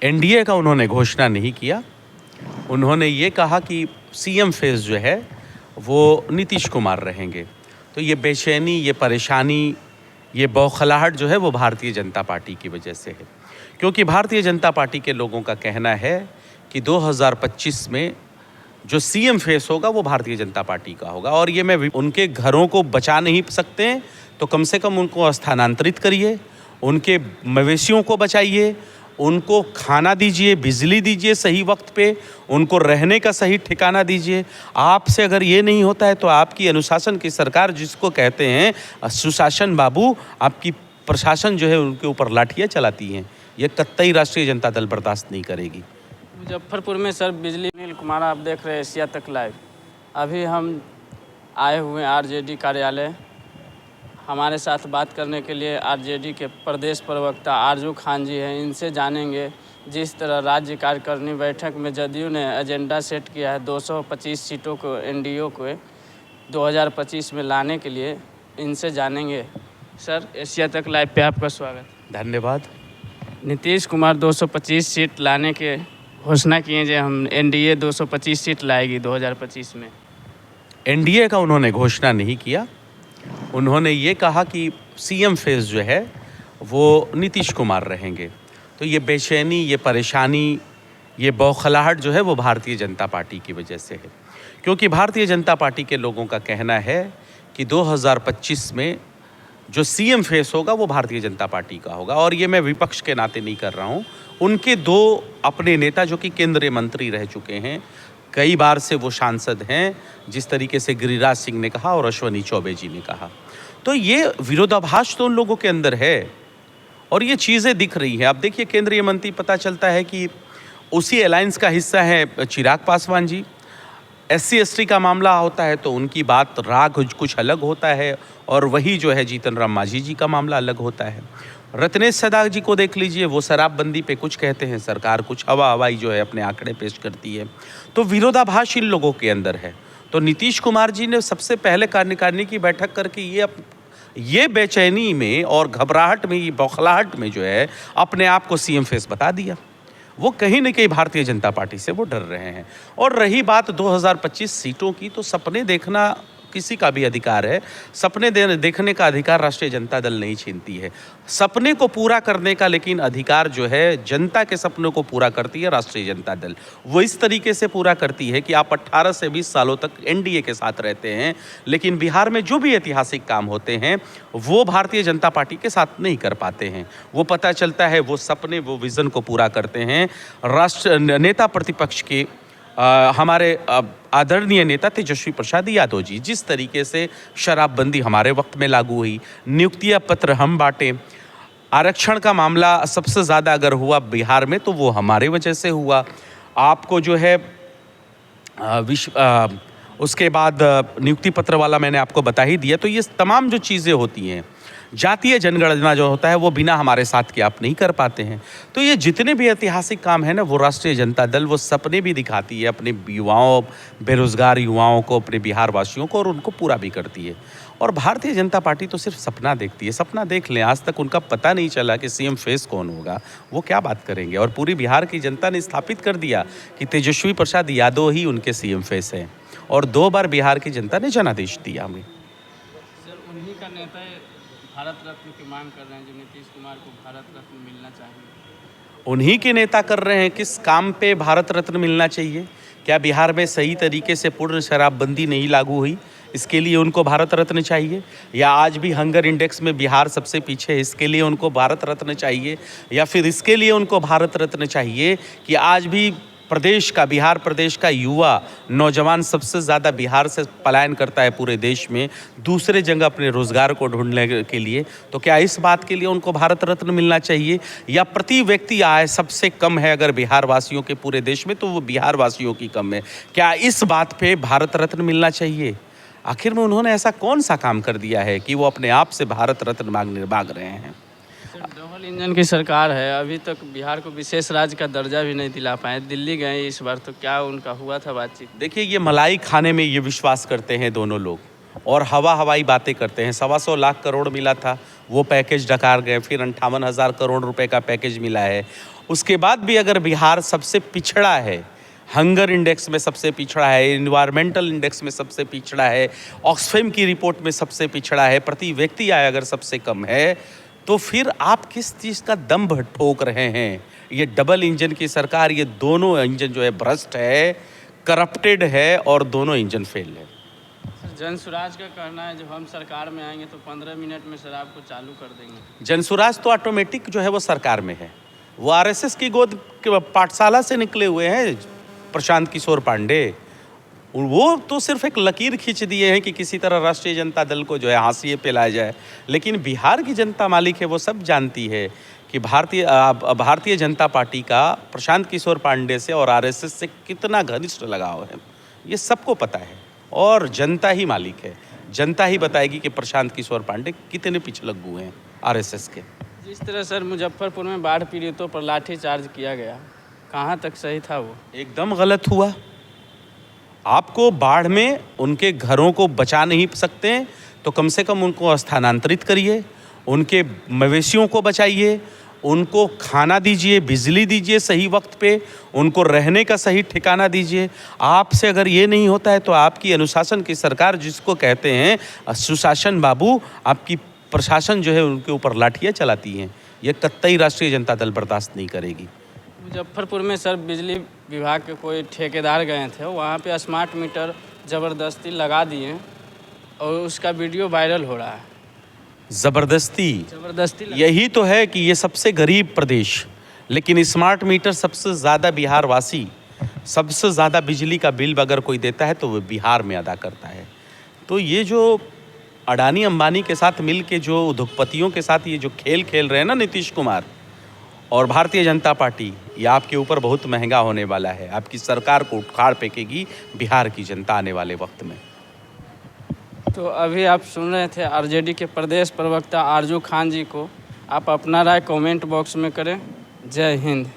NDA का उन्होंने घोषणा नहीं किया। उन्होंने ये कहा कि सीएम फेस जो है वो नीतीश कुमार रहेंगे। तो ये बेचैनी, ये परेशानी, ये बौखलाहट जो है वो भारतीय जनता पार्टी की वजह से है, क्योंकि भारतीय जनता पार्टी के लोगों का कहना है कि 2025 में जो सीएम फेस होगा वो भारतीय जनता पार्टी का होगा। और ये मैं उनके घरों को बचा नहीं सकते हैं तो कम से कम उनको स्थानांतरित करिए, उनके मवेशियों को बचाइए, उनको खाना दीजिए, बिजली दीजिए सही वक्त पे, उनको रहने का सही ठिकाना दीजिए। आपसे अगर ये नहीं होता है तो आपकी अनुशासन की सरकार, जिसको कहते हैं सुशासन बाबू, आपकी प्रशासन जो है उनके ऊपर लाठियाँ चलाती हैं। ये कतई राष्ट्रीय जनता दल बर्दाश्त नहीं करेगी। मुजफ्फरपुर में सर बिजली अनिल कुमार, आप देख रहे हैं एशिया तक लाइव। अभी हम आए हुए हैं आरजेडी कार्यालय। हमारे साथ बात करने के लिए आरजेडी के प्रदेश प्रवक्ता आरजू खान जी हैं। इनसे जानेंगे जिस तरह राज्य कार्यकारिणी बैठक में जदयू ने एजेंडा सेट किया है 225 सीटों को एनडीए को 2025 में लाने के लिए, इनसे जानेंगे। सर, एशिया तक लाइव पे आपका स्वागत। धन्यवाद। नीतीश कुमार 225 सीट लाने के घोषणा किए जो हम एनडीए 225 सीट लाएगी 2025 में। एनडीए का उन्होंने घोषणा नहीं किया। उन्होंने ये कहा कि सीएम फेस जो है वो नीतीश कुमार रहेंगे। तो ये बेचैनी, ये परेशानी, ये बौखलाहट जो है वो भारतीय जनता पार्टी की वजह से है, क्योंकि भारतीय जनता पार्टी के लोगों का कहना है कि 2025 में जो सीएम फेस होगा वो भारतीय जनता पार्टी का होगा। और ये मैं विपक्ष के नाते नहीं कर रहा हूँ। उनके दो अपने नेता जो कि केंद्रीय मंत्री रह चुके हैं, कई बार से वो सांसद हैं, जिस तरीके से गिरिराज सिंह ने कहा और अश्वनी चौबे जी ने कहा, तो ये विरोधाभास तो उन लोगों के अंदर है और ये चीज़ें दिख रही हैं। अब देखिए, केंद्रीय मंत्री पता चलता है कि उसी अलायंस का हिस्सा है चिराग पासवान जी। SC ST का मामला होता है तो उनकी बात राग कुछ अलग होता है, और वही जो है जीतन राम मांझी जी का मामला अलग होता है। रत्नेश सदा जी को देख लीजिए, वो शराबबंदी पे कुछ कहते हैं, सरकार कुछ हवाई जो है अपने आंकड़े पेश करती है। तो विरोधाभास इन लोगों के अंदर है। तो नीतीश कुमार जी ने सबसे पहले कार्यकारिणी की बैठक करके ये बेचैनी में और घबराहट में, ये बौखलाहट में जो है अपने आप को सीएम फेस बता दिया। वो कहीं न कहीं भारतीय जनता पार्टी से वो डर रहे हैं। और रही बात 2025 सीटों की, तो सपने देखना किसी का भी अधिकार है। सपने देखने का अधिकार राष्ट्रीय जनता दल नहीं छीनती है। सपने को पूरा करने का लेकिन अधिकार जो है, जनता के सपनों को पूरा करती है राष्ट्रीय जनता दल। वो इस तरीके से पूरा करती है कि आप 18 से 20 सालों तक एनडीए के साथ रहते हैं, लेकिन बिहार में जो भी ऐतिहासिक काम होते हैं वो भारतीय जनता पार्टी के साथ नहीं कर पाते हैं। वो पता चलता है वो सपने, वो विज़न को पूरा करते हैं राष्ट्र नेता प्रतिपक्ष के हमारे आदरणीय नेता तेजस्वी प्रसाद यादव जी। जिस तरीके से शराबबंदी हमारे वक्त में लागू हुई, नियुक्तियां पत्र हम बांटे, आरक्षण का मामला सबसे ज़्यादा अगर हुआ बिहार में तो वो हमारे वजह से हुआ। आपको जो है उसके बाद नियुक्ति पत्र वाला मैंने आपको बता ही दिया। तो ये तमाम जो चीज़ें होती हैं, जातीय जनगणना जो होता है वो बिना हमारे साथ के आप नहीं कर पाते हैं। तो ये जितने भी ऐतिहासिक काम है ना, वो राष्ट्रीय जनता दल वो सपने भी दिखाती है अपने युवाओं, बेरोजगार युवाओं को, अपने बिहार वासियों को, और उनको पूरा भी करती है। और भारतीय जनता पार्टी तो सिर्फ सपना देखती है। सपना देख लें, आज तक उनका पता नहीं चला कि सीएम फेस कौन होगा, वो क्या बात करेंगे। और पूरी बिहार की जनता ने स्थापित कर दिया कि तेजस्वी प्रसाद यादव ही उनके सीएम फेस हैं, और 2 बार बिहार की जनता ने जनादेश दिया हमें। सर, उन्हीं का नेता भारत रत्न की मांग कर रहे हैं, जो नीतीश कुमार को भारत रत्न मिलना चाहिए। उन्हीं के नेता कर रहे हैं। किस काम पे भारत रत्न मिलना चाहिए? क्या बिहार में सही तरीके से पूर्ण शराबबंदी नहीं लागू हुई, इसके लिए उनको भारत रत्न चाहिए? या आज भी हंगर इंडेक्स में बिहार सबसे पीछे है, इसके लिए उनको भारत रत्न चाहिए? या फिर इसके लिए उनको भारत रत्न चाहिए कि आज भी बिहार प्रदेश का युवा नौजवान सबसे ज़्यादा बिहार से पलायन करता है पूरे देश में, दूसरे जगह अपने रोज़गार को ढूंढने के लिए? तो क्या इस बात के लिए उनको भारत रत्न मिलना चाहिए? या प्रति व्यक्ति आय सबसे कम है अगर बिहार वासियों के पूरे देश में, तो वो बिहार वासियों की कम है, क्या इस बात पे भारत रत्न मिलना चाहिए? आखिर में उन्होंने ऐसा कौन सा काम कर दिया है कि वो अपने आप से भारत रत्न मांग रहे हैं? डबल इंजन की सरकार है, अभी तक बिहार को विशेष राज्य का दर्जा भी नहीं दिला पाए। दिल्ली गए इस बार, तो क्या उनका हुआ था बातचीत? देखिए, ये मलाई खाने में ये विश्वास करते हैं दोनों लोग, और हवाई बातें करते हैं। 125 लाख करोड़ मिला था, वो पैकेज डकार गए, फिर 58,000 करोड़ रुपए का पैकेज मिला है। उसके बाद भी अगर बिहार सबसे पिछड़ा है, हंगर इंडेक्स में सबसे पिछड़ा है, इन्वायरमेंटल इंडेक्स में सबसे पिछड़ा है, ऑक्सफैम की रिपोर्ट में सबसे पिछड़ा है, प्रति व्यक्ति आय अगर सबसे कम है, तो फिर आप किस चीज़ का दम्भ ठोक रहे हैं? ये डबल इंजन की सरकार, ये दोनों इंजन जो है भ्रष्ट है, करप्टेड है और दोनों इंजन फेल है। जनसुराज का कहना है जब हम सरकार में आएंगे तो 15 मिनट में शराब को चालू कर देंगे। जनसुराज तो ऑटोमेटिक जो है वो सरकार में है, वो आरएसएस की गोद के पाठशाला से निकले हुए हैं प्रशांत किशोर पांडे। वो तो सिर्फ एक लकीर खींच दिए हैं कि किसी तरह राष्ट्रीय जनता दल को जो है हाशिए पे लाया जाए, लेकिन बिहार की जनता मालिक है, वो सब जानती है कि भारतीय जनता पार्टी का प्रशांत किशोर पांडे से और आरएसएस से कितना घनिष्ठ लगाव है, ये सबको पता है और जनता ही मालिक है। जनता ही बताएगी कि प्रशांत किशोर पांडे कितने पिछलग्गू हैं आरएसएस के। जिस तरह सर मुजफ्फरपुर में बाढ़ पीड़ितों पर लाठीचार्ज किया गया, कहाँ तक सही था वो? एकदम गलत हुआ। आपको बाढ़ में उनके घरों को बचा नहीं सकते तो कम से कम उनको स्थानांतरित करिए, उनके मवेशियों को बचाइए, उनको खाना दीजिए, बिजली दीजिए सही वक्त पे, उनको रहने का सही ठिकाना दीजिए। आपसे अगर ये नहीं होता है तो आपकी अनुशासन की सरकार, जिसको कहते हैं सुशासन बाबू, आपकी प्रशासन जो है उनके ऊपर लाठियाँ चलाती हैं। ये कतई राष्ट्रीय जनता दल बर्दाश्त नहीं करेगी। मुजफ्फरपुर में सर बिजली विभाग के कोई ठेकेदार गए थे, वहाँ पे स्मार्ट मीटर ज़बरदस्ती लगा दिए और उसका वीडियो वायरल हो रहा है। ज़बरदस्ती यही तो है कि ये सबसे गरीब प्रदेश, लेकिन स्मार्ट मीटर सबसे ज़्यादा बिहार वासी, सबसे ज़्यादा बिजली का बिल अगर कोई देता है तो वो बिहार में अदा करता है। तो ये जो अडानी अंबानी के साथ मिल के जो उद्योगपतियों के साथ ये जो खेल खेल रहे हैं ना नीतीश कुमार और भारतीय जनता पार्टी, ये आपके ऊपर बहुत महंगा होने वाला है। आपकी सरकार को उखाड़ फेंकेगी बिहार की जनता आने वाले वक्त में। तो अभी आप सुन रहे थे आरजेडी के प्रदेश प्रवक्ता आरजू खान जी को। आप अपना राय कमेंट बॉक्स में करें। जय हिंद।